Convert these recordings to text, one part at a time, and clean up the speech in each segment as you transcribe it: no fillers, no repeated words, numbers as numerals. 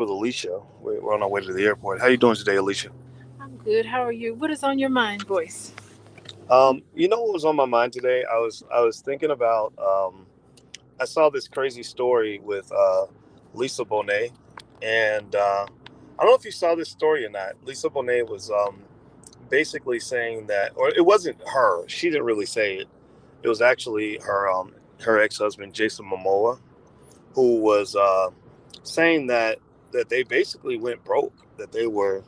with Alicia. We're on our way to the airport. How you doing today, Alicia? I'm good. How are you? What is on your mind, voice? You know what was on my mind today? I was thinking about. I saw this crazy story with Lisa Bonet, and I don't know if you saw this story or not. Lisa Bonet was basically saying that, or it wasn't her. She didn't really say it. It was actually her ex husband Jason Momoa, who was saying that they basically went broke. That they were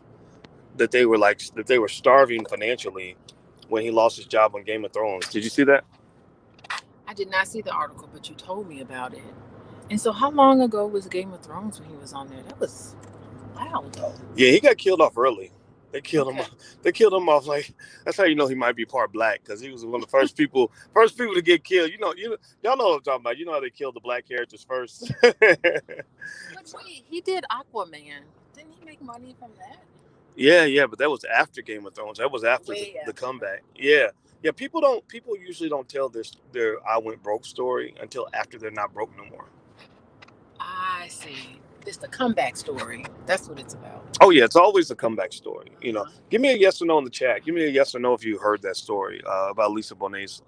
starving financially when he lost his job on Game of Thrones. Did you see that? I did not see the article, but you told me about it. And so, how long ago was Game of Thrones when he was on there? That was a while ago. Yeah, he got killed off early. They killed him. Okay. They killed him off like that's how you know he might be part black because he was one of the first people to get killed. Y'all know what I'm talking about. You know how they killed the black characters first. But wait, he did Aquaman. Didn't he make money from that? Yeah, yeah, but that was after Game of Thrones. That was after Way the after. comeback. Yeah, yeah. People usually don't tell their I went broke story until after they're not broke no more. I see. It's the comeback story. That's what it's about. Oh yeah, it's always a comeback story. Uh huh. Give me a yes or no in the chat. Give me a yes or no if you heard that story about Lisa Bonet's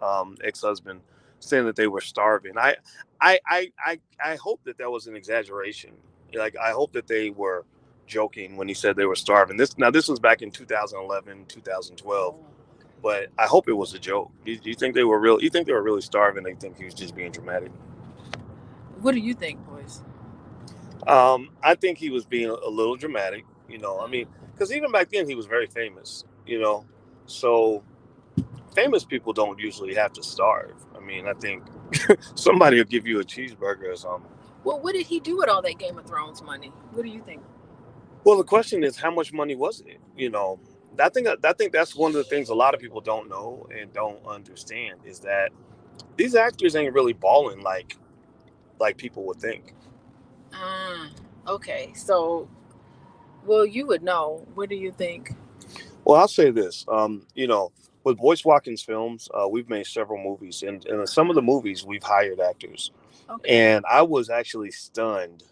ex-husband saying that they were starving. I hope that was an exaggeration. Like I hope that they were joking when he said they were starving. This was back in 2011, 2012. Oh, okay. But I hope it was a joke. You think they were real? You think they were really starving? They think he was just being dramatic. What do you think, boys? I think he was being a little dramatic. I mean, because even back then he was very famous. So famous people don't usually have to starve. I mean, I think somebody will give you a cheeseburger or something. Well, what did he do with all that Game of Thrones money? What do you think? Well, the question is, how much money was it? I think that's one of the things a lot of people don't know and don't understand is that these actors ain't really balling like people would think. Ah, okay. So, well, you would know. What do you think? Well, I'll say this. With Boyce Watkins Films, we've made several movies, and in some of the movies we've hired actors, Okay. and I was actually stunned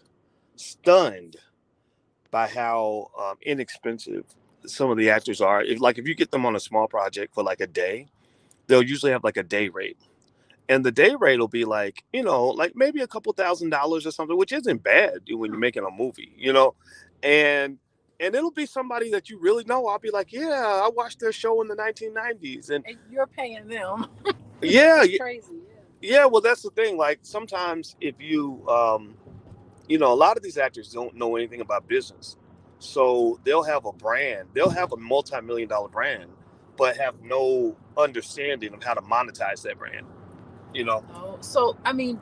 by how inexpensive some of the actors are. If you get them on a small project for like a day, they'll usually have like a day rate, and the day rate will be like like maybe a couple $1,000s or something, which isn't bad when you're making a movie. And it'll be somebody that you really know. I'll be like, yeah, I watched their show in the 1990s, and And you're paying them. yeah, That's crazy. yeah. Well, that's the thing. Like sometimes if a lot of these actors don't know anything about business, so they'll have a brand, they'll have a multi-million-dollar brand, but have no understanding of how to monetize that brand. You know. Oh, so I mean,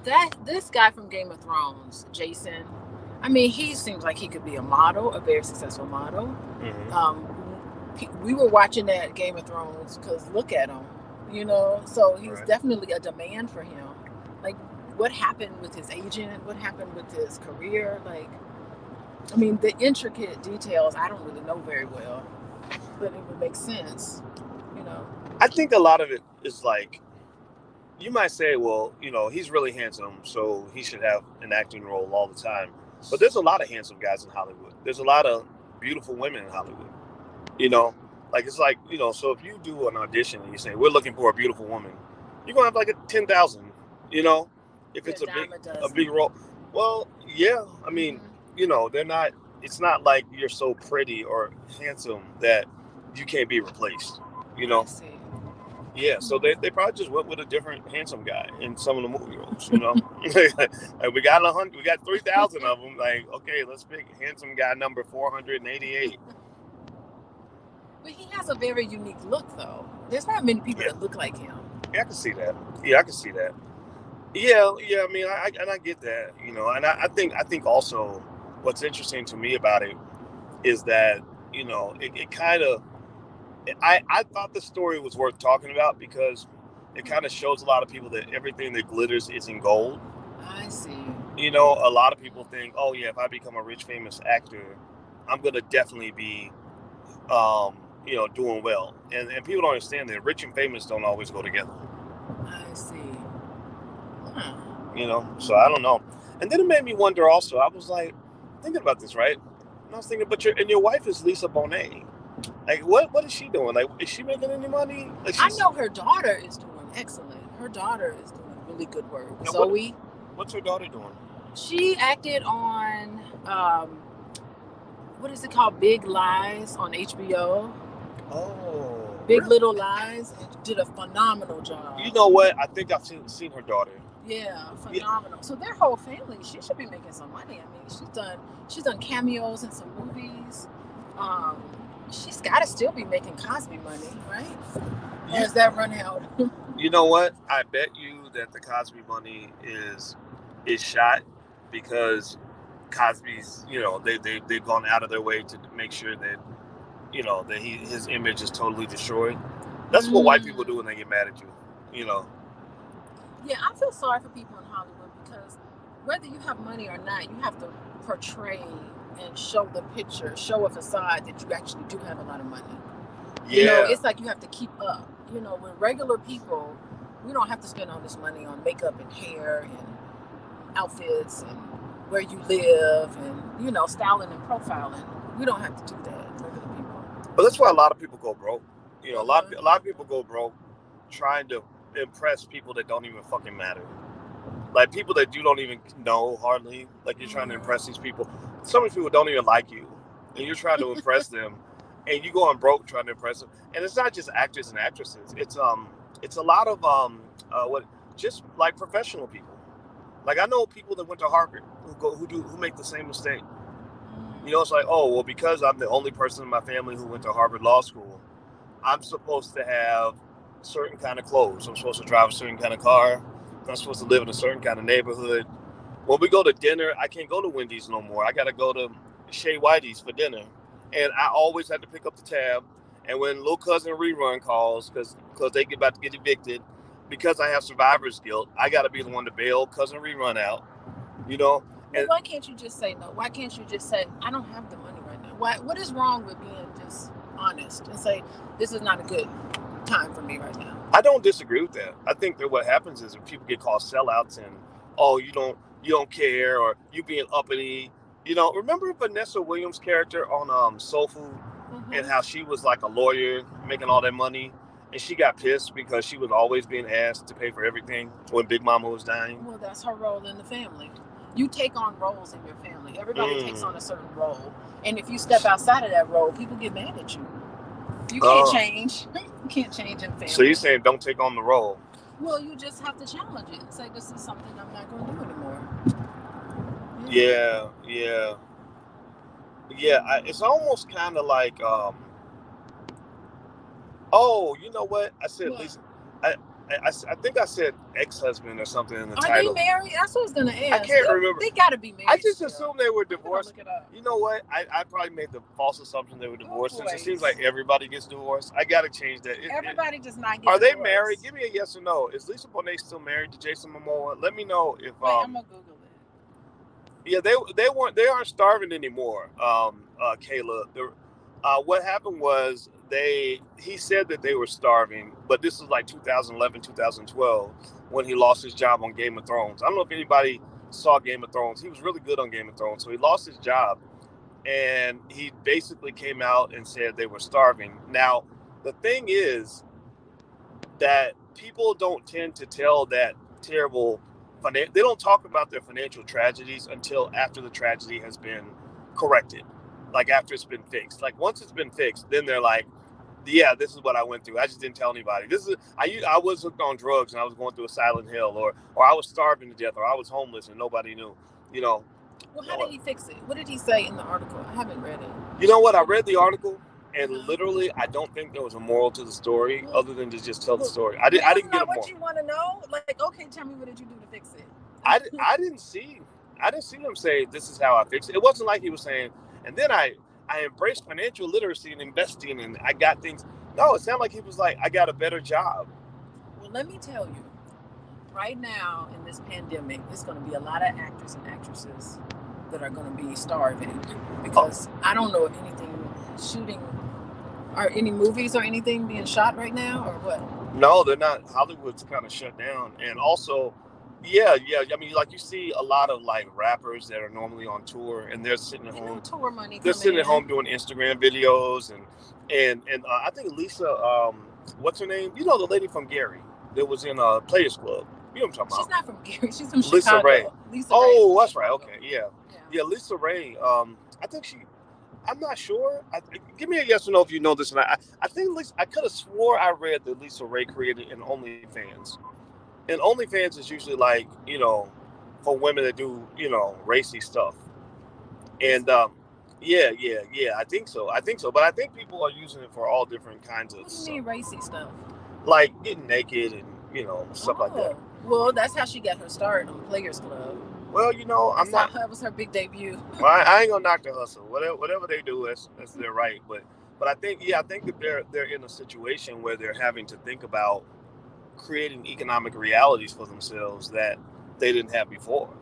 that this guy from Game of Thrones, Jason. I mean, he seems like he could be a model, a very successful model. Hmm. Um, we were watching that Game of Thrones because look at him, So he's Right. definitely a demand for him. Like, what happened with his agent? What happened with his career? Like, I mean, the intricate details I don't really know very well, but it would make sense, you know. I think a lot of it is like you might say, well, he's really handsome, so he should have an acting role all the time. But there's a lot of handsome guys in Hollywood. There's a lot of beautiful women in Hollywood. You know, it's like So if you do an audition and you say we're looking for a beautiful woman, you're gonna have like a 10,000. You know, if Yeah, it's dime a a dozen. big role. Well, yeah. I mean, Hmm. they're not. It's not like you're so pretty or handsome that you can't be replaced. You I know. see. Yeah, so Hmm. they probably just went with a different handsome guy in some of the movie roles. Like we got 100, we got 3,000 of them. Like, okay, let's pick handsome guy number 488. But he has a very unique look, though. There's not many people Yeah, that look like him. yeah, I can see that. Yeah, I can see that. Yeah, yeah. I mean, I get that. And I think also what's interesting to me about it is that it kind of I thought the story was worth talking about because it kind of shows a lot of people that everything that glitters isn't gold. I see. A lot of people think, oh yeah, if I become a rich famous actor, I'm gonna definitely be doing well. And people don't understand that rich and famous don't always go together. I see. Huh. So I don't know. And then it made me wonder also. I was like, thinking about this, right? And I was thinking, but your wife is Lisa Bonet. Like, what is she doing? Like, is she making any money? Like, I know her daughter is doing excellent. Her daughter is doing really good work. Zoe. What's her daughter doing? She acted on what is it called? Big Lies on HBO. Oh, Big really? Little Lies, and did a phenomenal job. You know what? I think I've seen her daughter. Yeah, phenomenal. Yeah. So their whole family, she should be making some money. I mean, she's done cameos in some movies. She's got to still be making Cosby money, right? Or is that run out? You know what? I bet you that the Cosby money is shot because Cosby's, they've gone out of their way to make sure that, that his image is totally destroyed. That's what white people do when they get mad at you, Yeah, I feel sorry for people in Hollywood because whether you have money or not, you have to portray and show the picture, show a facade that you actually do have a lot of money. Yeah. It's like you have to keep up. With regular people, we don't have to spend all this money on makeup and hair and outfits and where you live and, styling and profiling. We don't have to do that, regular people. But that's why a lot of people go broke. A lot of people go broke trying to impress people that don't even fucking matter. Like people that you don't even know hardly. Like you're trying to impress these people. Some of these people don't even like you, and you're trying to impress them, and you going broke trying to impress them. And it's not just actors and actresses. It's a lot of just like professional people. Like I know people that went to Harvard who make the same mistake. It's like, oh well, because I'm the only person in my family who went to Harvard Law School, I'm supposed to have certain kind of clothes. I'm supposed to drive a certain kind of car. I'm supposed to live in a certain kind of neighborhood. When we go to dinner, I can't go to Wendy's no more. I got to go to Shea Whitey's for dinner. And I always had to pick up the tab. And when Little Cousin Rerun calls, because they get about to get evicted, because I have survivor's guilt, I got to be the one to bail Cousin Rerun out. And why can't you just say no? Why can't you just say, I don't have the money right now? What is wrong with being just honest and say, this is not a good time for me right now? I don't disagree with that. I think that what happens is when people get called sellouts and, oh, you don't care, or you being uppity. Remember Vanessa Williams' character on Soul Food, and how she was like a lawyer making all that money, and she got pissed because she was always being asked to pay for everything when Big Mama was dying. Well, that's her role in the family. You take on roles in your family. Everybody takes on a certain role, and if you step outside of that role, people get mad at you. You can't change. You can't change in family. So you're saying don't take on the role? Well, you just have to challenge it and say, this is something I'm not going to do anymore. Yeah. It's almost kind of like, oh, you know what? I said, Lisa, I think I said ex-husband or something in the title. Are they married? That's what I was going to ask. I can't remember. They got to be married. I just assumed they were divorced. Look it up. You know what? I probably made the false assumption they were divorced. Since it seems like everybody gets divorced. I got to change that. Everybody does not get Are divorced. They married? Give me a yes or no. Is Lisa Bonet still married to Jason Momoa? Let me know if... Wait, I'm going to Google it. Yeah, they aren't starving anymore, Kayla. What happened was he said that they were starving, but this was like 2011, 2012 when he lost his job on Game of Thrones. I don't know if anybody saw Game of Thrones. He was really good on Game of Thrones. So he lost his job, and he basically came out and said they were starving. Now, the thing is that people don't tend to tell that terrible... They don't talk about their financial tragedies until after the tragedy has been corrected, like after it's been fixed. Like once it's been fixed, then they're like, yeah, this is what I went through. I just didn't tell anybody. I was hooked on drugs and I was going through a silent hill, or I was starving to death, or I was homeless and nobody knew. Well, how did he fix it? What did he say in the article? I haven't read it. You know what? I read the article, and literally, I don't think there was a moral to the story other than to just tell the story. I didn't get a moral. What you want to know? Like, okay, tell me, what did you do to fix it? I didn't see him say this is how I fix it. It wasn't like he was saying, and then I embraced financial literacy and investing, and I got things. No, it sounded like he was like, I got a better job. Well, let me tell you, right now in this pandemic, there's going to be a lot of actors and actresses that are going to be starving because I don't know if anything shooting, are any movies or anything being shot right now or what? No, they're not. Hollywood's kind of shut down, and also Yeah. I mean, like you see a lot of like rappers that are normally on tour, and they're sitting at You know, home. tour money They're coming sitting at in. home doing Instagram videos, and I think Lisa, what's her name? You know, the lady from Gary that was in Players Club. You know what I'm talking She's about? not from Gary. She's from Lisa Ray. Chicago. Lisa Ray is Oh, from that's right. Chicago. Okay, yeah, Yeah. yeah. Lisa Ray. I think she. I'm not sure. Give me a yes or no if you know this. And I think Lisa, I could have swore I read that Lisa Ray created an OnlyFans. And OnlyFans is usually like, for women that do, racy stuff. Is And it? yeah. I think so. But I think people are using it for all different kinds of What do you stuff, mean racy stuff? like getting naked and stuff like that. Oh, well, that's how she got her start on Players Club. Well, I'm not. That was her big debut. I ain't gonna knock the hustle. Whatever they do, that's their right. But I think that they're in a situation where they're having to think about creating economic realities for themselves that they didn't have before.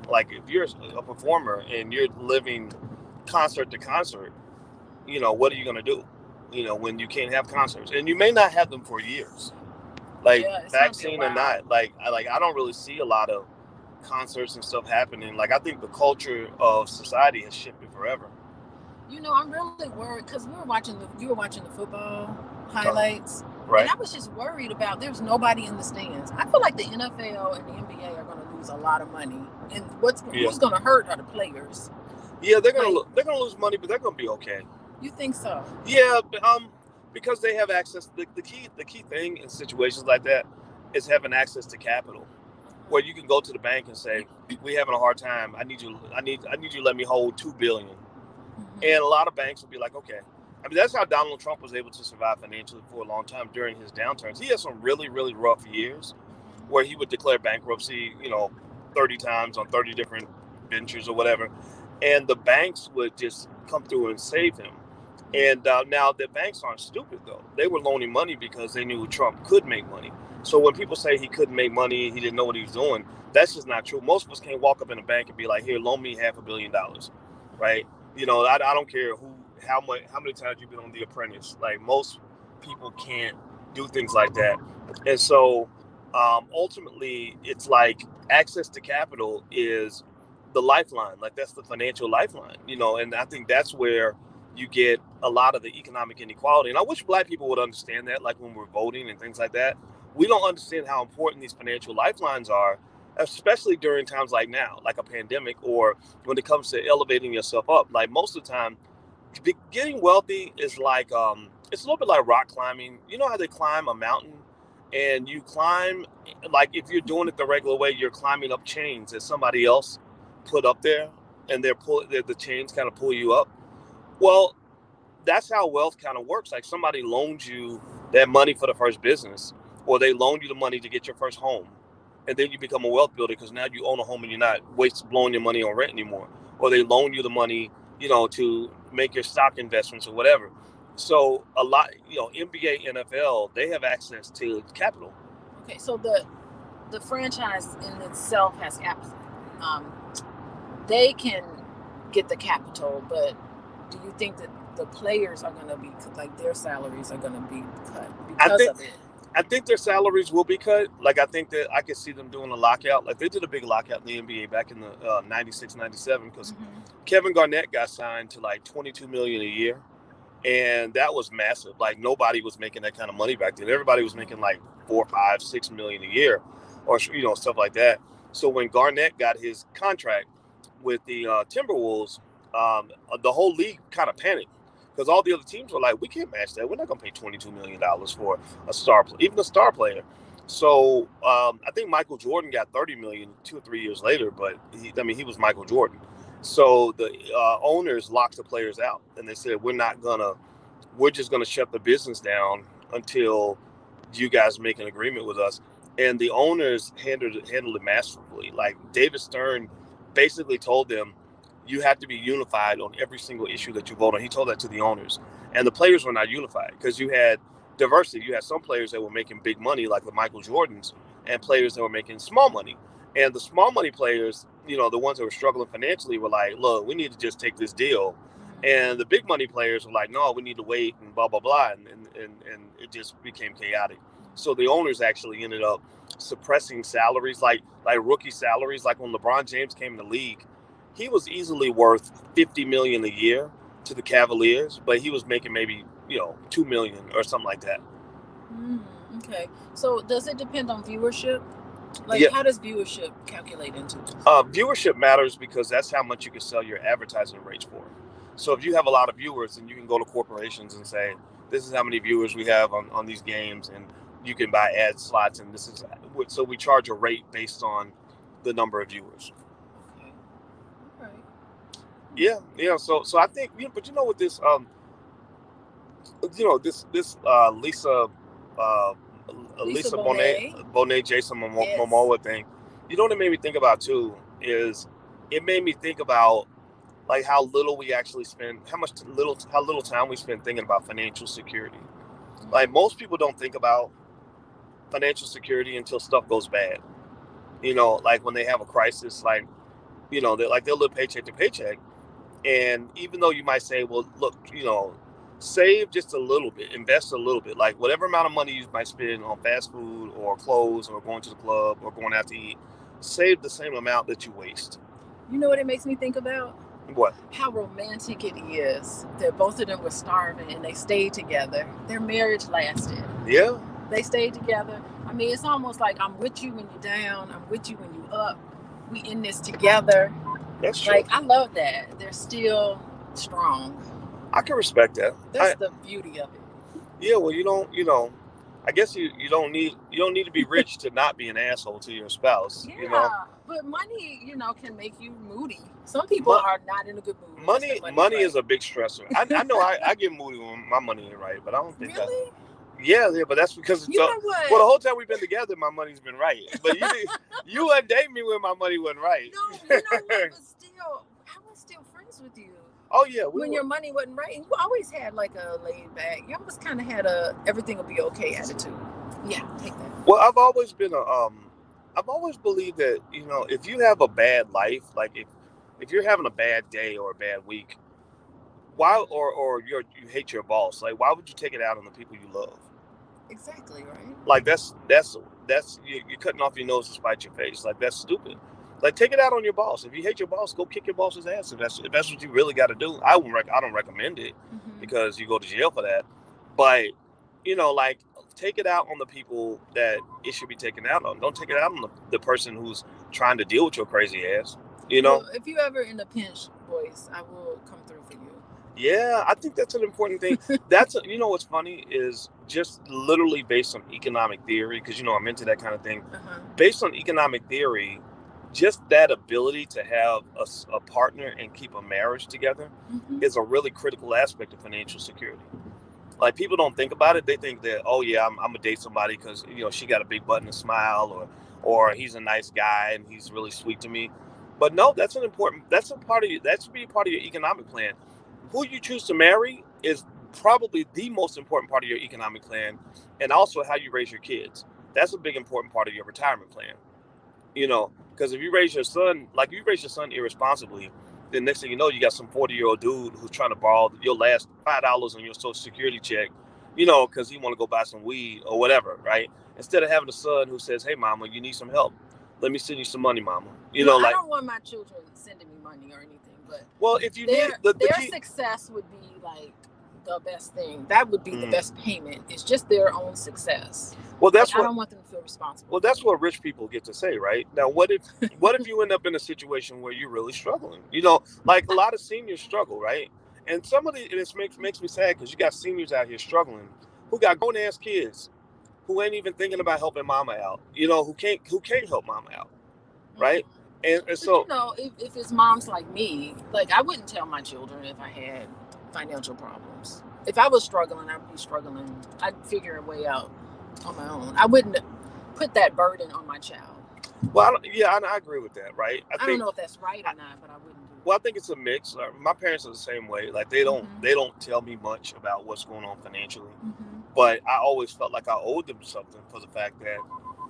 Like if you're a performer and you're living concert to concert, what are you gonna do? When you can't have concerts, and you may not have them for years, like Yeah, it's gonna be a vaccine or while. not. Like I don't really see a lot of concerts and stuff happening. Like I think the culture of society has shifted forever. I'm really worried because you were watching the football highlights, and Right? I was just worried about there's nobody in the stands. I feel like the NFL and the NBA are going to lose a lot of money, and Yeah. who's going to hurt are the players. Yeah, Like, they're gonna lose money, but they're gonna be okay. you think so? Yeah, because they have access. The key thing in situations like that is having access to capital, where you can go to the bank and say, "We having a hard time. I need you to let me hold $2 billion." And a lot of banks will be like, "Okay." I mean, that's how Donald Trump was able to survive financially for a long time during his downturns. He had some really, really rough years where he would declare bankruptcy, 30 times on 30 different ventures or whatever. And the banks would just come through and save him. And now the banks aren't stupid, though. They were loaning money because they knew Trump could make money. So when people say he couldn't make money, he didn't know what he was doing, that's just not true. Most of us can't walk up in a bank and be like, "Here, loan me $500 million," right? I don't care how many times you've been on The Apprentice. Like most people can't do things like that, and so ultimately, it's like access to capital is the lifeline. Like that's the financial lifeline, and I think that's where you get a lot of the economic inequality. And I wish Black people would understand that, like when we're voting and things like that. We don't understand how important these financial lifelines are, especially during times like now, like a pandemic, or when it comes to elevating yourself up. Like most of the time, getting wealthy is like it's a little bit like rock climbing. You know how they climb a mountain, and you climb, like if you're doing it the regular way, you're climbing up chains that somebody else put up there, and the chains kind of pull you up. Well, that's how wealth kind of works. Like somebody loans you that money for the first business, or they loan you the money to get your first home, and then you become a wealth builder because now you own a home and you're not blowing your money on rent anymore. Or they loan you the money, to make your stock investments or whatever. So a lot, NBA, NFL, they have access to capital. Okay, so the franchise in itself has capital. Um, they can get the capital, but do you think that the players are going to be like their salaries are going to be cut I because think of it? I think their salaries will be cut. Like I think that I could see them doing a lockout. Like they did a big lockout in the NBA back in the 96, 97, because Kevin Garnett got signed to like 22 million a year, and that was massive. Like nobody was making that kind of money back then. Everybody was making like 4, 5, 6 million a year, or stuff like that. So when Garnett got his contract with the Timberwolves, the whole league kind of panicked because all the other teams were like, "We can't match that. We're not going to pay $22 million for a star, even a star player." So I think Michael Jordan got 30 million 2 or 3 years later, but he was Michael Jordan. So the owners locked the players out, and they said, we're just gonna shut the business down until you guys make an agreement with us. And the owners handled it masterfully. Like David Stern basically told them, you have to be unified on every single issue that you vote on. He told that to the owners, and the players were not unified because you had diversity. You had some players that were making big money, like the Michael Jordans, and players that were making small money. And the small money players, the ones that were struggling financially, were like, "Look, we need to just take this deal." And the big money players were like, "No, we need to wait," and blah blah blah, and it just became chaotic. So the owners actually ended up suppressing salaries, like rookie salaries. Like when LeBron James came in the league, he was easily worth $50 million a year to the Cavaliers, but he was making maybe $2 million or something like that. Okay. So does it depend on viewership? Like, Yeah. how does viewership calculate into it? Viewership matters because that's how much you can sell your advertising rates for. So if you have a lot of viewers, then you can go to corporations and say, this is how many viewers we have on these games, and you can buy ad slots, and this is so we charge a rate based on the number of viewers. Okay. All right. Yeah. So I think, but with this this uh Lisa Bonet Jason Momoa thing, what it made me think about too is it made me think about like how little we actually spend, how little time we spend thinking about financial security. Like most people don't think about financial security until stuff goes bad. Like when they have a crisis, like they'll live paycheck to paycheck. And even though you might say, well, look, save just a little bit, invest a little bit, like whatever amount of money you might spend on fast food or clothes or going to the club or going out to eat, save the same amount that you waste. You know what it makes me think about? What? How romantic it is that both of them were starving and they stayed together. Their marriage lasted. Yeah. They stayed together. I mean, it's almost like I'm with you when you're down. I'm with you when you're up. We in this together. That's true. Like, I love that. They're still strong. I can respect that. That's the beauty of it. Yeah, well, I guess you don't need to be rich to not be an asshole to your spouse. Yeah, but money, can make you moody. Some people are not in a good mood. Money is a big stressor. I know I get moody when my money ain't right, but I don't think really. Yeah, but that's because you know what? Well, the whole time we've been together, my money's been right. But you wouldn't date me when my money wasn't right. No, you know what? But still, I was still friends with you. Oh yeah, when your money wasn't right, and you always had like a laid back. You always kind of had a everything will be okay attitude. Yeah, take that. Well, I've always been I've always believed that if you have a bad life, like if you're having a bad day or a bad week, why or you hate your boss, like why would you take it out on the people you love? Exactly right. Like that's you're cutting off your nose to spite your face. Like that's stupid. Like take it out on your boss. If you hate your boss, go kick your boss's ass. If that's what you really got to do. I don't recommend it because you go to jail for that. But like take it out on the people that it should be taken out on. Don't take it out on the person who's trying to deal with your crazy ass. Well, if you ever in a pinch, boys, I will come through for you. Yeah, I think that's an important thing. That's what's funny is just literally based on economic theory, because I'm into that kind of thing. Based on economic theory, just that ability to have a partner and keep a marriage together is a really critical aspect of financial security. Like people don't think about it. They think that, oh yeah, I'm gonna date somebody because she got a big butt and a smile, or he's a nice guy and he's really sweet to me. But no, that should be part of your economic plan. Who you choose to marry is probably the most important part of your economic plan, and also how you raise your kids. That's a big important part of your retirement plan. Because if you raise your son irresponsibly, then next thing you know, you got some 40-year-old dude who's trying to borrow your last $5 on your Social Security check, because he want to go buy some weed or whatever, right? Instead of having a son who says, "Hey, mama, you need some help. Let me send you some money, mama." I don't want my children sending me money or anything, but if you their success would be like the best thing. That would be the best payment. It's just their own success. Well, I don't want them to feel responsible. Well, that's what rich people get to say, right? Now, what if you end up in a situation where you're really struggling? Like a lot of seniors struggle, right? And this makes me sad because you got seniors out here struggling who got grown ass kids who ain't even thinking about helping mama out. Who can't help mama out, right? And so if it's moms like me, like I wouldn't tell my children if I had financial problems. If I was struggling, I'd be struggling. I'd figure a way out on my own. I wouldn't put that burden on my child. Well, I agree with that, right? I don't know if that's right or not, but I wouldn't do it. Well, I think it's a mix. My parents are the same way. Like they don't tell me much about what's going on financially, but I always felt like I owed them something for the fact that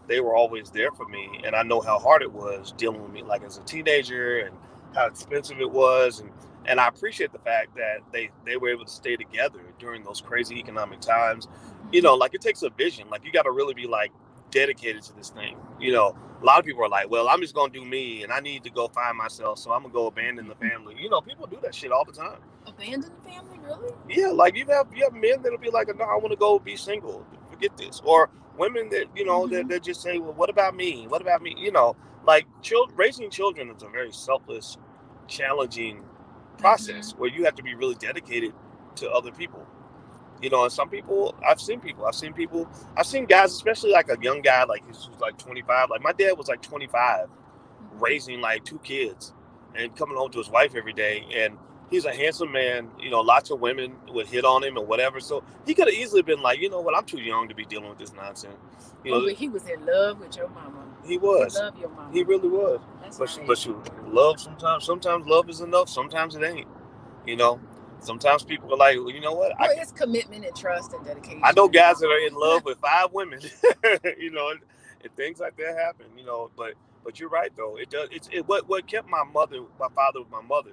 they were always there for me, and I know how hard it was dealing with me, like as a teenager, and how expensive it was, and And I appreciate the fact that they were able to stay together during those crazy economic times. Like it takes a vision. Like you got to really be like dedicated to this thing. A lot of people are like, well, I'm just gonna do me, and I need to go find myself, so I'm gonna go abandon the family. People do that shit all the time. Abandon the family, really? Yeah, like you have men that'll be like, no, I want to go be single. Forget this. Or women that that just say, well, what about me? What about me? Like raising children is a very selfless, challenging process where you have to be really dedicated to other people. And some people, I've seen guys, especially like a young guy, like who's like 25. Like my dad was like 25, raising like two kids and coming home to his wife every day. And he's a handsome man. Lots of women would hit on him or whatever. So he could have easily been like, you know what, I'm too young to be dealing with this nonsense. But he was in love with your mama. He was. He loved your mama. He really was. That's but you love sometimes love is enough. Sometimes it ain't. Sometimes people are like, well, you know what? It's commitment and trust and dedication. I know guys that are in love with 5 women, and things like that happen, But you're right though. It does. What kept my father with my mother,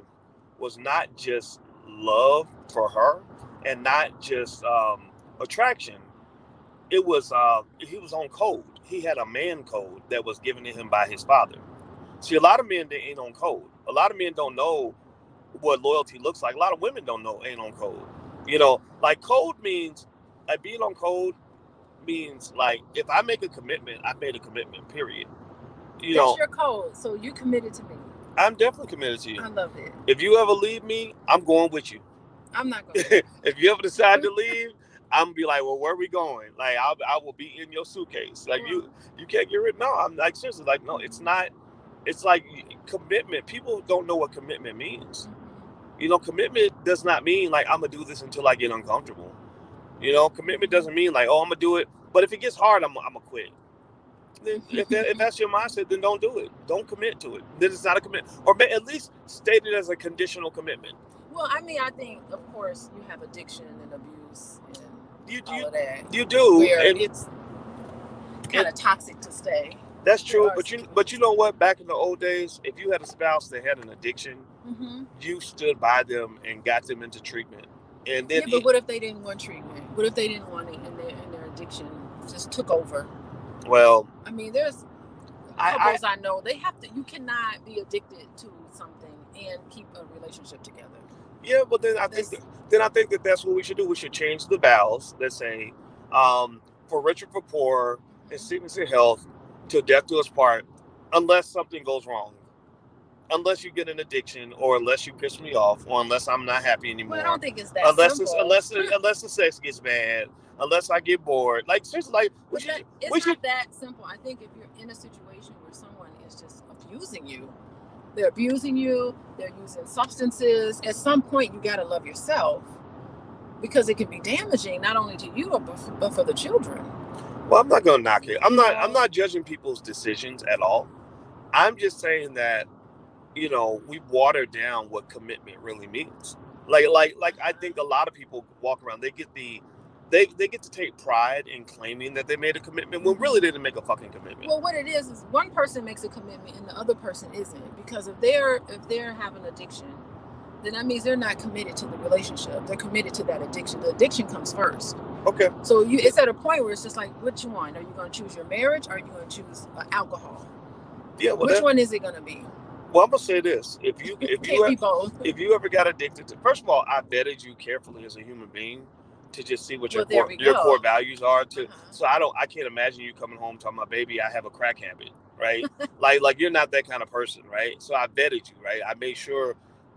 was not just love for her, and not just attraction. It was he was on code. He had a man code that was given to him by his father. See, a lot of men, they ain't on code. A lot of men don't know what loyalty looks like. A lot of women don't know, ain't on code. Like code means, like being on code means like if I make a commitment, I made a commitment, period. That's your code. So you committed to me. I'm definitely committed to you. I love it. If you ever leave me, I'm going with you. I'm not going. If you ever decide to leave, I'm gonna be like, well, where are we going? Like I will be in your suitcase. Like you can't get rid. No, I'm like seriously. Like no, it's not. It's like commitment. People don't know what commitment means. Commitment does not mean like I'm gonna do this until I get uncomfortable. Commitment doesn't mean like, oh, I'm gonna do it, but if it gets hard, I'm gonna quit. Then if that's your mindset, then don't do it. Don't commit to it. Then it's not a commitment, or at least state it as a conditional commitment. Well, I mean, I think of course you have addiction and abuse and all of that. You do, where it's kind of toxic to stay. That's true, but you know what? Back in the old days, if you had a spouse that had an addiction, you stood by them and got them into treatment. And then, but what if they didn't want treatment? What if they didn't want it, and their addiction just took over? Well, I mean, there's couples I know, they have to. You cannot be addicted to something and keep a relationship together. Yeah, but then I think that that's what we should do. We should change the vows that say, for rich or for poor, in sickness and health, till death do us part, unless something goes wrong. Unless you get an addiction, or unless you piss me off, or unless I'm not happy anymore. Well, I don't think it's that simple. Unless the sex gets bad, unless I get bored. Like seriously, like it's not that simple. I think if you're in a situation where someone is just abusing you, they're abusing you, they're using substances. At some point, you gotta love yourself, because it can be damaging not only to you but for the children. Well, I'm not gonna knock it. I'm not judging people's decisions at all. I'm just saying that, we watered down what commitment really means. Like I think a lot of people walk around, they get to take pride in claiming that they made a commitment when really they didn't make a fucking commitment. Well, what it is one person makes a commitment and the other person isn't, because if they're having addiction, then that means they're not committed to the relationship. They're committed to that addiction. The addiction comes first. Okay. So it's at a point where it's just like, which one? Are you going to choose your marriage, or are you going to choose alcohol? Yeah. Well, which one is it going to be? Well, I'm gonna say this: if you ever got addicted to, first of all, I vetted you carefully as a human being to just see what your core values are. So I can't imagine you coming home talking about, baby, I have a crack habit, right? like you're not that kind of person, right? So I vetted you, right? I made sure,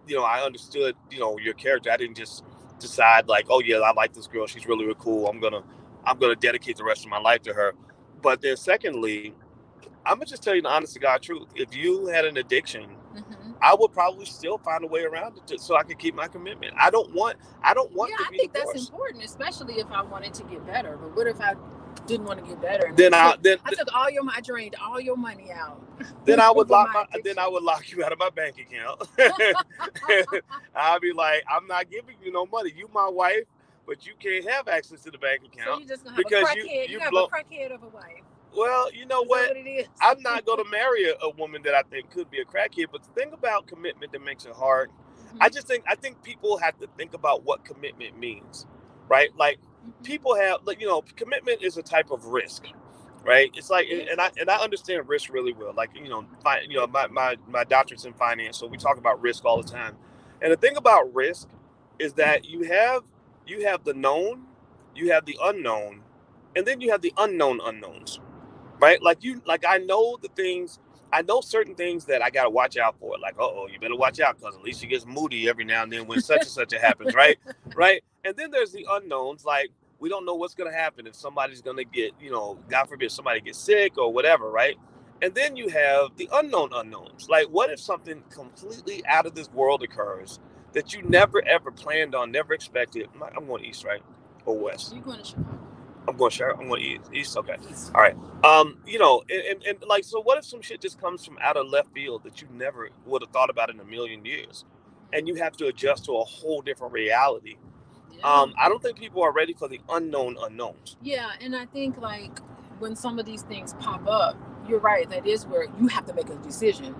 I understood, your character. I didn't just decide like, oh yeah, I like this girl, she's really, really cool. I'm gonna dedicate the rest of my life to her. But then secondly, I'm gonna just tell you the honest to God truth. If you had an addiction, I would probably still find a way around it so I could keep my commitment. I don't want. Yeah, I think that's important, especially if I wanted to get better. But what if I didn't want to get better? Then I drained all your money out. Then I would lock you out of my bank account. I'd be like, I'm not giving you no money. You my wife, but you can't have access to the bank account. So you're just gonna have a crackhead. You have a crackhead of a wife. Well, you know what? I'm not going to marry a woman that I think could be a crackhead. But the thing about commitment that makes it hard, I think people have to think about what commitment means, right? Like people have, like, commitment is a type of risk, right? It's like, and I understand risk really well. Like, my doctorate's in finance, so we talk about risk all the time. And the thing about risk is that you have the known, you have the unknown, and then you have the unknown unknowns, right? Like I know certain things that I gotta watch out for. Like, you better watch out because Alicia gets moody every now and then when such and such happens, right? Right. And then there's the unknowns, like we don't know what's gonna happen if somebody's gonna get, God forbid somebody gets sick or whatever, right? And then you have the unknown unknowns. Like, what if something completely out of this world occurs that you never ever planned on, never expected? I'm going east, right? Or west? You're going to Chicago. I'm going sure. I'm going east. Okay. East. All right. And like, so what if some shit just comes from out of left field that you never would have thought about in a million years, and you have to adjust to a whole different reality? Yeah. I don't think people are ready for the unknown unknowns. Yeah, and I think like when some of these things pop up, you're right. That is where you have to make a decision.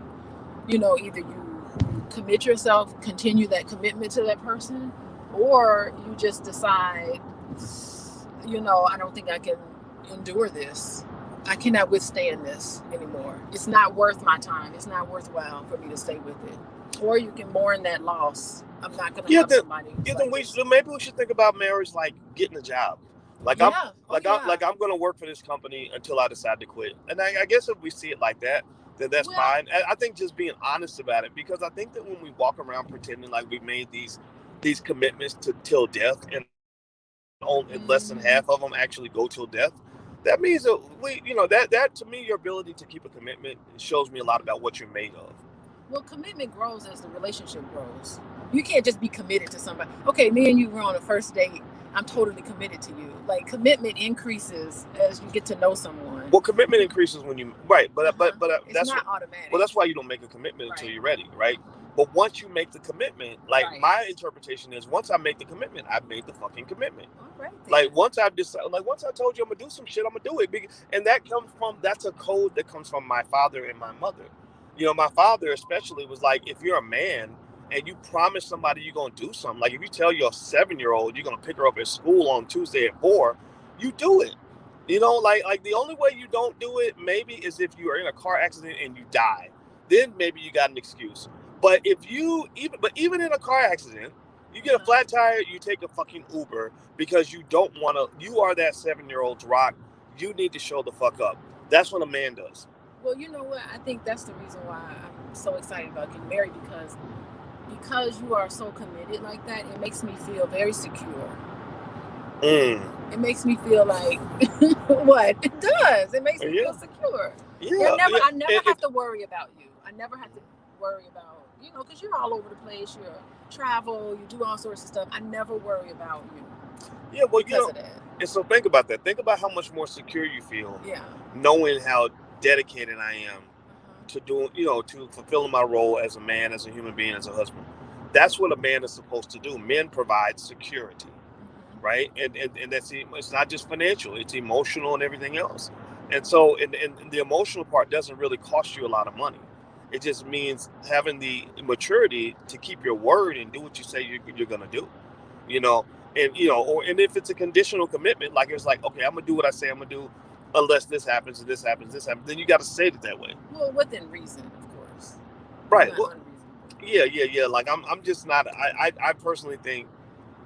Either you commit yourself, continue that commitment to that person, or you just decide, I don't think I can endure this. I cannot withstand this anymore. It's not worth my time. It's not worthwhile for me to stay with it. Or you can mourn that loss. I'm not going to have somebody. Yeah, then maybe we should think about marriage like getting a job. Like I'm going to work for this company until I decide to quit. And I guess if we see it like that, then that's fine. I think just being honest about it, because I think that when we walk around pretending like we've made these commitments to till death, and less than half of them actually go till death, that means that that to me, your ability to keep a commitment shows me a lot about what you're made of. Well, commitment grows as the relationship grows. You can't just be committed to somebody. Okay, me and you were on a first date. I'm totally committed to you. Like, commitment increases as you get to know someone. Well, commitment increases when you but that's not automatic. Well, that's why you don't make a commitment until you're ready, right? But once you make the commitment, like my interpretation is, once I make the commitment, I've made the fucking commitment. All right, like once I've decided, like once I told you I'm gonna do some shit, I'm gonna do it. And that's a code that comes from my father and my mother. My father especially was like, if you're a man and you promise somebody you're gonna do something, like if you tell your 7-year-old you're gonna pick her up at school on Tuesday at 4, you do it. Like the only way you don't do it maybe is if you are in a car accident and you die. Then maybe you got an excuse. But even in a car accident, you get a flat tire, you take a fucking Uber because you don't want to. You are that 7-year-old's rock. You need to show the fuck up. That's what a man does. Well, you know what? I think that's the reason why I'm so excited about getting married, because you are so committed like that. It makes me feel very secure. It makes me feel like what? It does. It makes me feel secure. Yeah. I never have to worry about you. I never have to worry about, because you're all over the place. You travel, you do all sorts of stuff. I never worry about you. Yeah, well, of that. And so think about that. Think about how much more secure you feel. Yeah. Knowing how dedicated I am to doing, to fulfilling my role as a man, as a human being, as a husband. That's what a man is supposed to do. Men provide security, right? And it's not just financial; it's emotional and everything else. And so, and the emotional part doesn't really cost you a lot of money. It just means having the maturity to keep your word and do what you say you're going to do, and if it's a conditional commitment, like it's like, okay, I'm going to do what I say I'm going to do unless this happens and this happens, then you got to say it that way. Well, within reason, of course. Right. Well, yeah. Like I'm just not, I personally think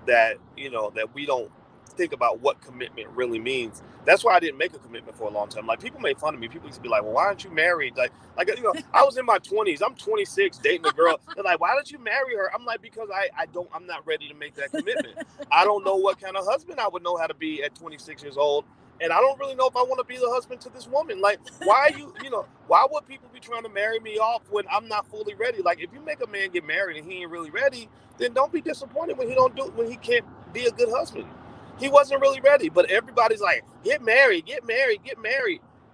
that, that we don't think about what commitment really means. That's why I didn't make a commitment for a long time. Like, people made fun of me. People used to be like, well, why aren't you married? Like I was in my 20s. I'm 26 dating a girl. They're like, why don't you marry her? I'm like, because I'm not ready to make that commitment. I don't know what kind of husband I would know how to be at 26 years old. And I don't really know if I want to be the husband to this woman. Like, why are you, why would people be trying to marry me off when I'm not fully ready? Like, if you make a man get married and he ain't really ready, then don't be disappointed when he can't be a good husband. He wasn't really ready, but everybody's like, get married.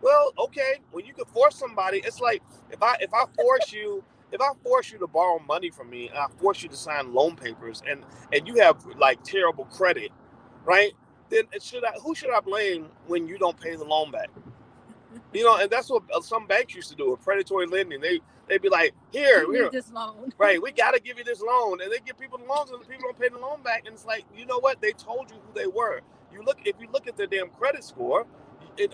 Well, okay, when you can force somebody, it's like if I force you to borrow money from me and I force you to sign loan papers and you have like terrible credit, right? Then who should I blame when you don't pay the loan back? And that's what some banks used to do with predatory lending. They'd be like, You here, need this loan. right? We got to give you this loan, and they give people the loans, and the people don't pay the loan back. And it's like, you know what? They told you who they were. If you look at their damn credit score,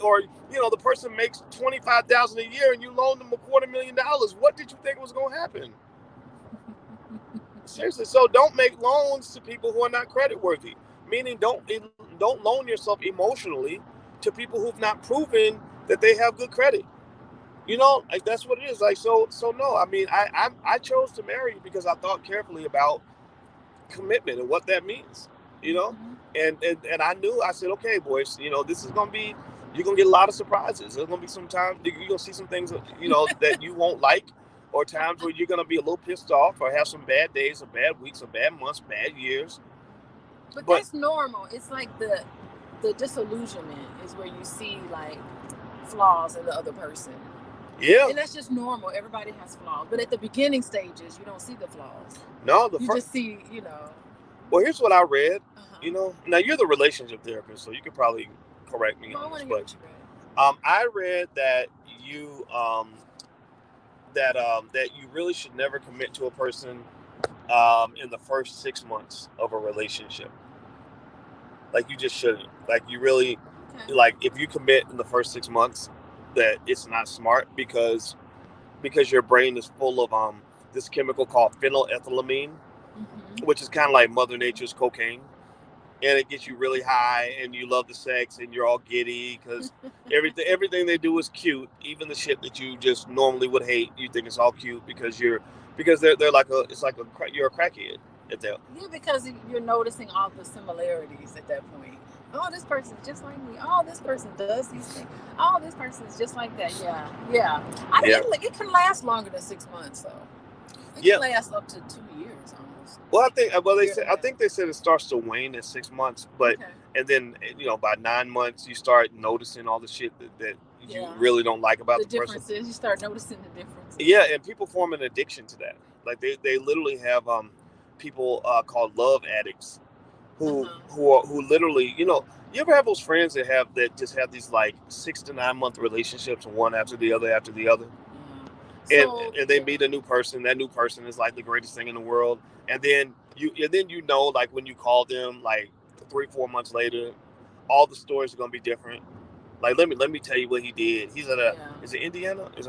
or the person makes $25,000 a year, and you loan them $250,000. What did you think was going to happen? Seriously, so don't make loans to people who are not credit worthy. Meaning, don't loan yourself emotionally to people who've not proven that they have good credit. Like that's what it is. Like so no. I mean, I chose to marry you because I thought carefully about commitment and what that means. Mm-hmm. And I knew. I said, okay, boys, this is gonna be. You're gonna get a lot of surprises. There's gonna be some times you're gonna see some things that you won't like, or times where you're gonna be a little pissed off, or have some bad days, or bad weeks, or bad months, bad years. But that's normal. It's like the disillusionment is where you see like flaws in the other person. Yeah. And that's just normal. Everybody has flaws. But at the beginning stages, you don't see the flaws. No, you just see, Well, here's what I read. Uh-huh. Now you're the relationship therapist, so you could probably correct me on this. But I read that you that you really should never commit to a person in the first 6 months of a relationship. Like you just shouldn't. Like you really, like if you commit in the first 6 months, that it's not smart because your brain is full of this chemical called phenylethylamine, which is kind of like Mother Nature's cocaine, and it gets you really high, and you love the sex, and you're all giddy because everything they do is cute. Even the shit that you just normally would hate, you think it's all cute because they're like you're a crackhead at that. Yeah, because you're noticing all the similarities at that point. Oh, this person's just like me. Oh, this person does these things. Oh, this person is just like that. Yeah. It can last longer than 6 months, though. It can last up to 2 years almost. Well, I think they said it starts to wane at 6 months, but and then by 9 months you start noticing all the shit that you really don't like about the person. You start noticing the differences. Yeah, and people form an addiction to that. Like they literally have people called love addicts who literally, you ever have those friends that just have these like 6 to 9 month relationships, one after the other. And they meet a new person. That new person is like the greatest thing in the world. And then like when you call them like 3-4 months later, all the stories are gonna be different. Like let me tell you what he did. He's at is it Indiana? I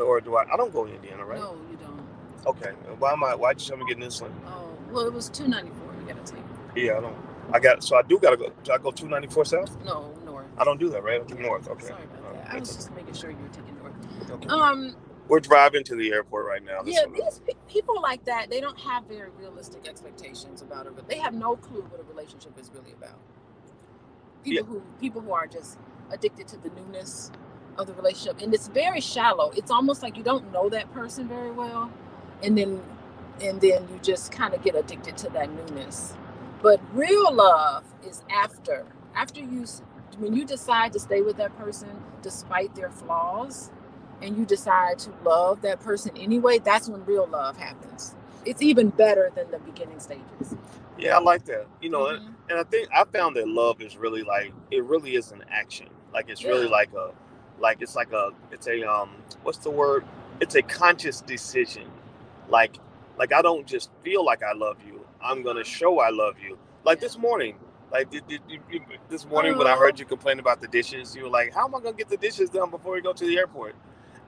don't go to Indiana, right? No, you don't. Okay. Why'd you tell me getting insulin? Oh, well, it was $2.94. You gotta take. Yeah, I don't. I do gotta go. Do I go 294 south? No, north. I don't do that, right? I do north. Okay. Sorry about that. I was just making sure you were taking north. Okay. We're driving to the airport right now. These people like that, they don't have very realistic expectations about it. They have no clue what a relationship is really about. People who are just addicted to the newness of the relationship, and it's very shallow. It's almost like you don't know that person very well, and then you just kind of get addicted to that newness. But real love is after when you decide to stay with that person despite their flaws, and you decide to love that person anyway. That's when real love happens. It's even better than the beginning stages. Yeah, I like that. And I think I found that love is really it really is an action. Like it's really it's a what's the word? It's a conscious decision. Like I don't just feel like I love you. I'm gonna show I love you. Like this morning. Like this morning when I heard you complain about the dishes, you were like, "How am I gonna get the dishes done before we go to the airport?"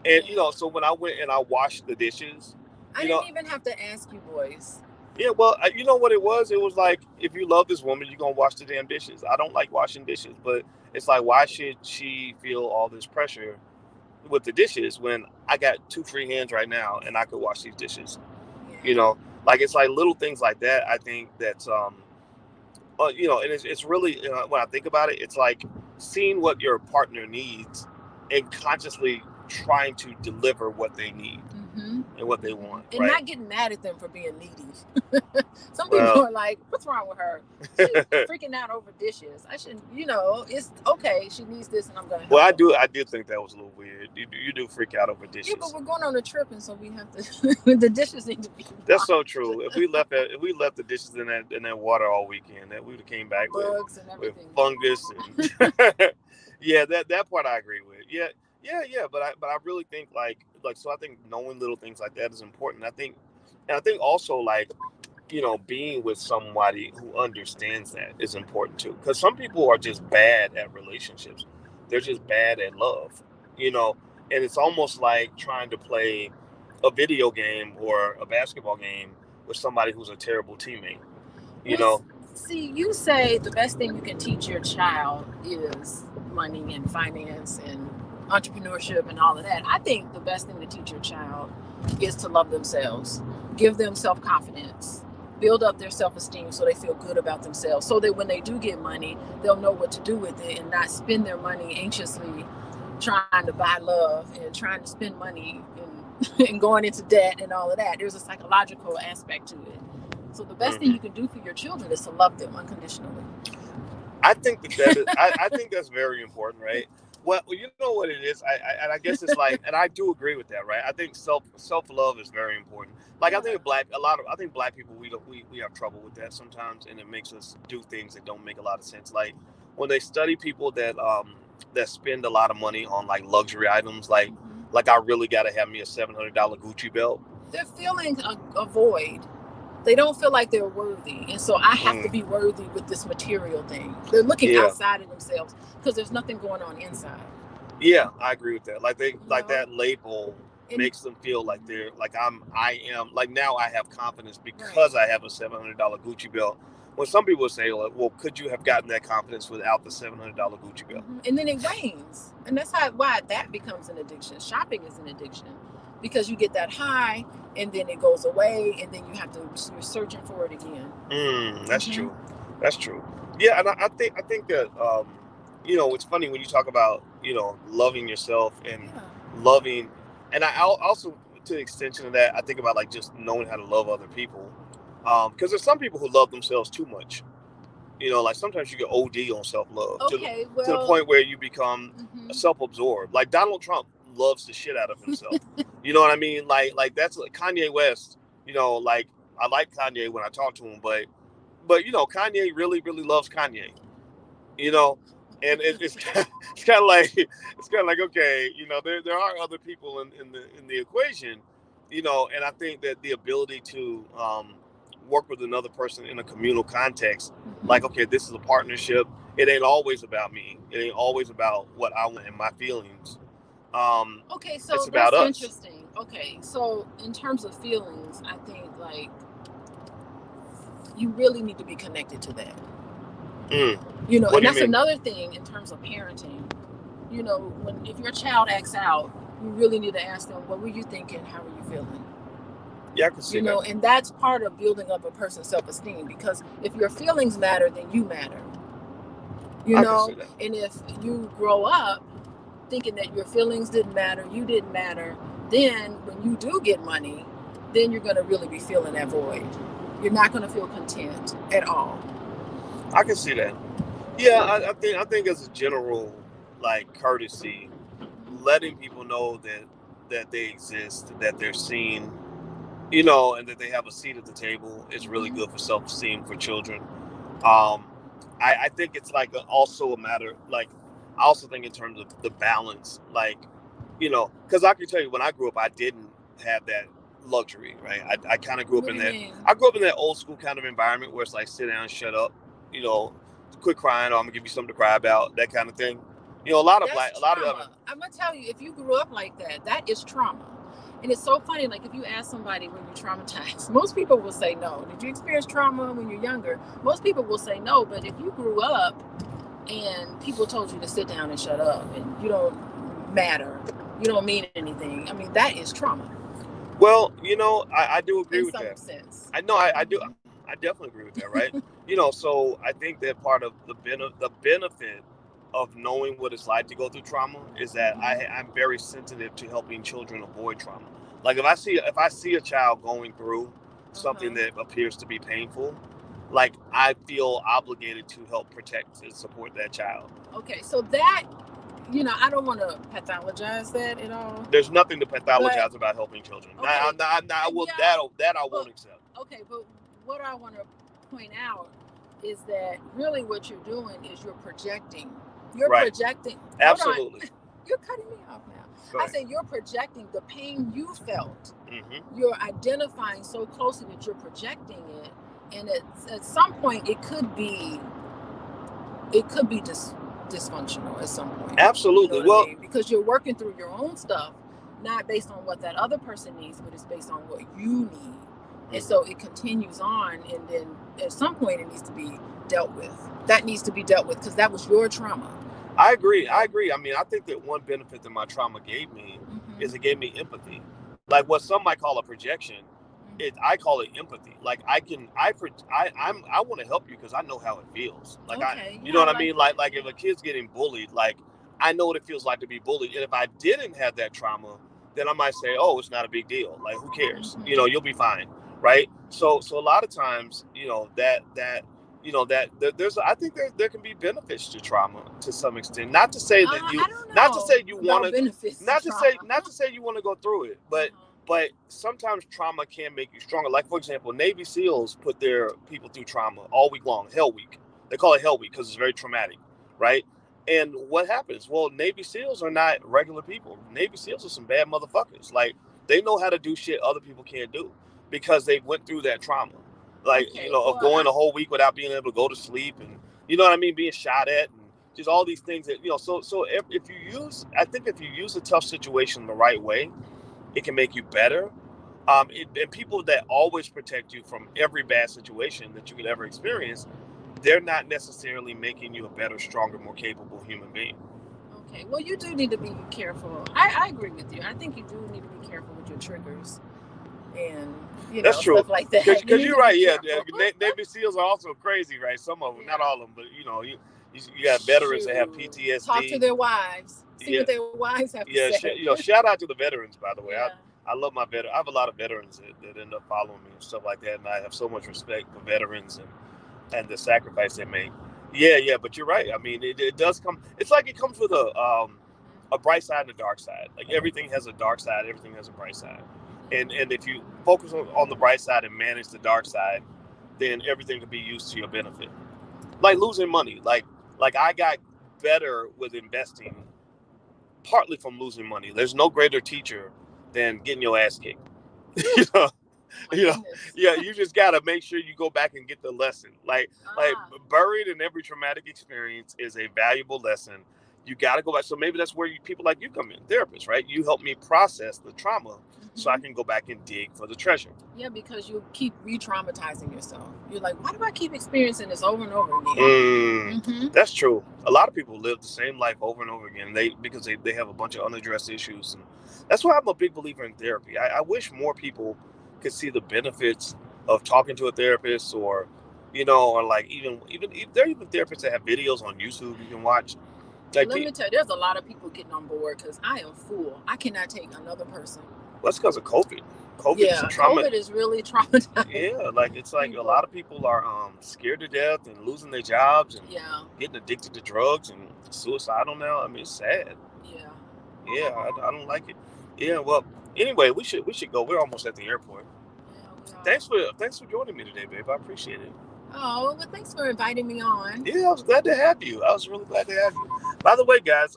And so when I went and I washed the dishes, I didn't even have to ask you boys. Yeah, well, you know what it was? It was like, if you love this woman, you're gonna wash the damn dishes. I don't like washing dishes, but it's like, why should she feel all this pressure with the dishes when I got 2 free hands right now and I could wash these dishes? Like it's like little things like that. I think that's and it's really when I think about it, it's like seeing what your partner needs and consciously trying to deliver what they need and what they want, and not getting mad at them for being needy. Some people are like, "What's wrong with her? She's freaking out over dishes. I shouldn't." It's okay. She needs this, and I'm gonna help. Well, I do think that was a little weird. You do freak out over dishes. Yeah, but we're going on a trip, and so we have to. The dishes need to be washed. That's so true. If we left the dishes in that water all weekend, that we would have came back bugs and everything, with fungus and yeah, that part I agree with. Yeah. Yeah, but I really think so I think knowing little things like that is important. I think also like being with somebody who understands that is important too. Because some people are just bad at relationships. They're just bad at love, you know. And it's almost like trying to play a video game or a basketball game with somebody who's a terrible teammate. You Well, know. see, you say the best thing you can teach your child is money and finance and entrepreneurship and all of that. I think the best thing to teach your child is to love themselves, give them self confidence, build up their self esteem so they feel good about themselves, so that when they do get money, they'll know what to do with it and not spend their money anxiously trying to buy love and trying to spend money and going into debt and all of that. There's a psychological aspect to it. So the best thing you can do for your children is to love them unconditionally. I think I think that's very important, right? Well, you know what it is. And I guess it's like, and I do agree with that, right? I think self love is very important. Like I Yeah. think I think black people we have trouble with that sometimes, and it makes us do things that don't make a lot of sense. Like when they study people that spend a lot of money on like luxury items, like I really got to have me a $700 Gucci belt. They're feeling a void. They don't feel like they're worthy. And so I have to Mm, be worthy with this material thing. They're looking yeah, outside of themselves because there's nothing going on inside. yeah, I agree with that. You Like know? that label And makes them feel like they're like I am like now I have confidence right. because I have a $700 Gucci belt. When some people say like, well, could you have gotten that confidence without the $700 Gucci belt? And then it wanes. And that's why that becomes an addiction. Shopping is an addiction because you get that high and then it goes away and then you're searching for it again. That's Mm-hmm. true. That's true. Yeah, and I think that it's funny when you talk about loving yourself and Yeah. loving, and also to the extension of that, I think about like just knowing how to love other people, because there's some people who love themselves too much. Like sometimes you get OD on self love Okay, to the well, point where you become mm-hmm. self absorbed. Like Donald Trump loves the shit out of himself. You know what I mean? Like that's like Kanye West. Like I like Kanye when I talk to him, but Kanye really loves Kanye. You know, and it's kind of like okay, there are other people in the equation, and I think that the ability to work with another person in a communal context, like okay, this is a partnership. It ain't always about me. It ain't always about what I want and my feelings. Okay, It's so about that's us. interesting. Okay, so in terms of feelings, I think like you really need to be connected to that. Mm. What And do you that's mean? another thing in terms of parenting. When if your child acts out, you really need to ask them, what were you thinking? How are you feeling? Yeah, I can see that. And that's part of building up a person's self-esteem because if your feelings matter, then you matter. I can see that. And if you grow up thinking that your feelings didn't matter, you didn't matter, then when you do get money, then you're going to really be feeling that void. You're not going to feel content at all. I can see that. Yeah, I think as a general like courtesy, letting people know that they exist, that they're seen, and that they have a seat at the table is really good for self-esteem for children. Um, I think it's like also a matter like I also think in terms of the balance, like because I can tell you when I grew up, I didn't have that luxury, right? I kind of grew up What in do you that. mean? I grew up in that old school kind of environment where it's like sit down, shut up, you know, quit crying, or I'm gonna give you something to cry about, that kind of thing. That's A lot of them. trauma. I'm gonna tell you, if you grew up like that, that is trauma. And it's so funny, like if you ask somebody when you're traumatized, most people will say no. Did you experience trauma when you're younger? Most people will say no, but if you grew up and people told you to sit down and shut up and you don't matter, you don't mean anything, I mean, that is trauma Well, I do in agree with some that. sense. I know I do. I definitely agree with that, right? So I think that part of the benefit of knowing what it's like to go through trauma is that I'm very sensitive to helping children avoid trauma. Like if I see a child going through something Uh-huh. that appears to be painful, like I feel obligated to help protect and support that child. Okay, so that, I don't want to pathologize that at all, There's nothing to but pathologize about helping children. okay, I will yeah, that I but won't accept. okay, but what I want to point out is that really what you're doing is you're projecting. You're Right. projecting. Hold on. Absolutely. You're cutting me off now. I say you're projecting the pain you felt. Mm-hmm. You're identifying so closely that you're projecting it, and at some point it could be dysfunctional at some point. Absolutely. You know what I mean? Because you're working through your own stuff, not based on what that other person needs, but it's based on what you need. Mm-hmm. And so it continues on, and then at some point it needs to be dealt with. That needs to be dealt with because that was your trauma. I agree. I mean, I think that one benefit that my trauma gave me mm-hmm. is it gave me empathy. Like what some might call a projection, I call it empathy. Like I want to help you because I know how it feels. Like you know what I mean? Like if a kid's getting bullied, like I know what it feels like to be bullied. And if I didn't have that trauma, then I might say, oh, it's not a big deal. Like who cares? Mm-hmm. You know, you'll be fine, right? So a lot of times, you know, that there's I think there can be benefits to trauma to some extent. Not to say that not to say you want to not to say you want to go through it, but sometimes trauma can make you stronger. Like for example, Navy SEALs put their people through trauma all week long, Hell Week. They call it Hell Week because it's very traumatic, right? And what happens? Well, Navy SEALs are not regular people. Navy SEALs are some bad motherfuckers. Like they know how to do shit other people can't do because they went through that trauma. Like, of going a whole week without being able to go to sleep and, you know what I mean, being shot at and just all these things that, so if you use a tough situation the right way, it can make you better. And people that always protect you from every bad situation that you could ever experience, they're not necessarily making you a better, stronger, more capable human being. Okay. Well, you do need to be careful. I agree with you. I think you do need to be careful with your triggers. And that's true. Stuff like that. Because you're right, yeah. Navy SEALs are also crazy, right? Some of them, not all of them, but you got veterans that have PTSD. Talk to their wives. See what their wives have to say. Shout out to the veterans, by the way. Yeah. I love my veterans. I have a lot of veterans that end up following me and stuff like that, and I have so much respect for veterans and the sacrifice they make. Yeah, but you're right. I mean, it does come. It's like it comes with a bright side and a dark side. Like everything has a dark side, everything has a bright side. And if you focus on the bright side and manage the dark side, then everything can be used to your benefit. Like losing money. Like I got better with investing partly from losing money. There's no greater teacher than getting your ass kicked. You just gotta make sure you go back and get the lesson. Like buried in every traumatic experience is a valuable lesson. You gotta go back. So maybe that's where people like you come in, therapists, right? You help me process the trauma so I can go back and dig for the treasure. Yeah, because you keep re-traumatizing yourself. You're like, why do I keep experiencing this over and over again? That's true. A lot of people live the same life over and over again. Because they have a bunch of unaddressed issues, and that's why I'm a big believer in therapy. I wish more people could see the benefits of talking to a therapist, or or like even there are even therapists that have videos on YouTube you can watch. Like, let me tell you, there's a lot of people getting on board because I am full. I cannot take another person. Well, that's because of COVID. COVID is really traumatizing. Yeah, like it's like a lot of people are scared to death and losing their jobs and getting addicted to drugs and suicidal now. I mean, it's sad. Yeah, I don't like it. Yeah, well, anyway, we should go. We're almost at the airport. Yeah, thanks for joining me today, babe. I appreciate it. Oh, well, thanks for inviting me on. Yeah, I was glad to have you. I was really glad to have you. By the way, guys,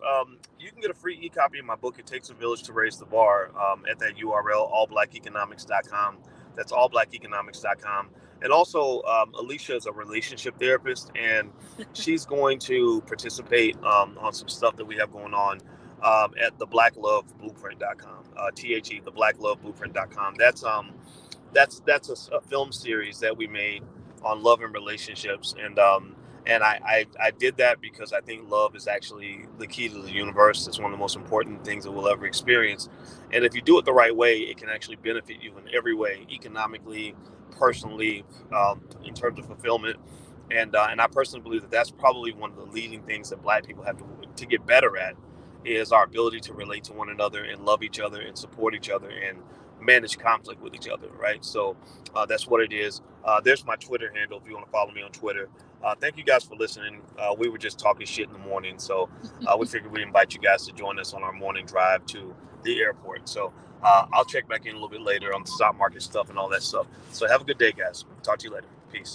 you can get a free e-copy of my book, It Takes a Village to Raise the Bar, at that URL, allblackeconomics.com. That's allblackeconomics.com. And also, Alicia is a relationship therapist, and she's going to participate on some stuff that we have going on at theblackloveblueprint.com. theblackloveblueprint.com. That's a film series that we made on love and relationships, and I did that because I think love is actually the key to the universe. It's one of the most important things that we'll ever experience, and if you do it the right way, it can actually benefit you in every way, economically, personally, in terms of fulfillment, and I personally believe that that's probably one of the leading things that Black people have to get better at, is our ability to relate to one another and love each other and support each other and manage conflict with each other, right? So that's what it is. There's my Twitter handle if you want to follow me on Twitter. Thank you guys for listening. We were just talking shit in the morning, so we figured we'd invite you guys to join us on our morning drive to the airport. So I'll check back in a little bit later on the stock market stuff and all that stuff. So have a good day, guys. Talk to you later. Peace.